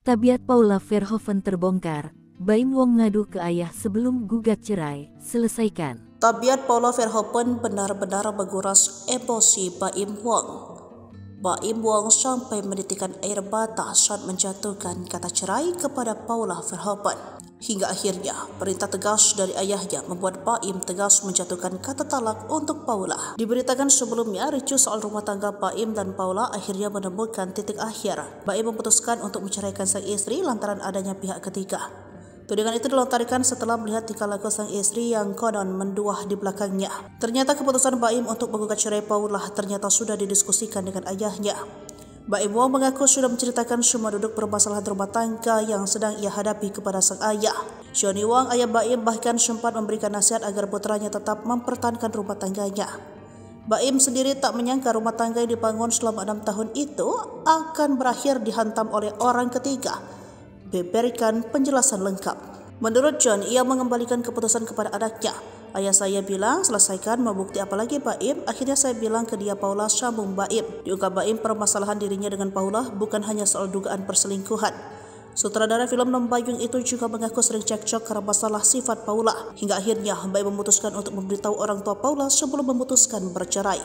Tabiat Paula Verhoeven terbongkar, Baim Wong ngadu ke ayah sebelum gugat cerai, selesaikan. Tabiat Paula Verhoeven benar-benar menguras emosi Baim Wong. Baim Wong sampai menitikan air mata saat menjatuhkan kata cerai kepada Paula Verhoeven. Hingga akhirnya, perintah tegas dari ayahnya membuat Baim tegas menjatuhkan kata talak untuk Paula. Diberitakan sebelumnya, ricuh soal rumah tangga Baim dan Paula akhirnya menemukan titik akhir. Baim memutuskan untuk menceraikan sang istri lantaran adanya pihak ketiga. Tudingan itu dilontarkan setelah melihat tingkah laku sang istri yang konon menduah di belakangnya. Ternyata keputusan Baim untuk menggugat cerai Paula ternyata sudah didiskusikan dengan ayahnya. Baim Wong mengaku sudah menceritakan semua duduk permasalahan rumah tangga yang sedang ia hadapi kepada sang ayah. Johnny Wong, ayah Baim, bahkan sempat memberikan nasihat agar putranya tetap mempertahankan rumah tangganya. Baim sendiri tak menyangka rumah tangga yang dibangun selama 6 tahun itu akan berakhir dihantam oleh orang ketiga. Berikan penjelasan lengkap. Menurut John, ia mengembalikan keputusan kepada anaknya. Ayah saya bilang, selesaikan, mau bukti apa lagi Baim? Akhirnya saya bilang ke dia, Paula, sambung Baim. Diungkap Baim, permasalahan dirinya dengan Paula bukan hanya soal dugaan perselingkuhan. Sutradara film Lembayung itu juga mengaku sering cekcok karena masalah sifat Paula. Hingga akhirnya Baim memutuskan untuk memberitahu orang tua Paula sebelum memutuskan bercerai.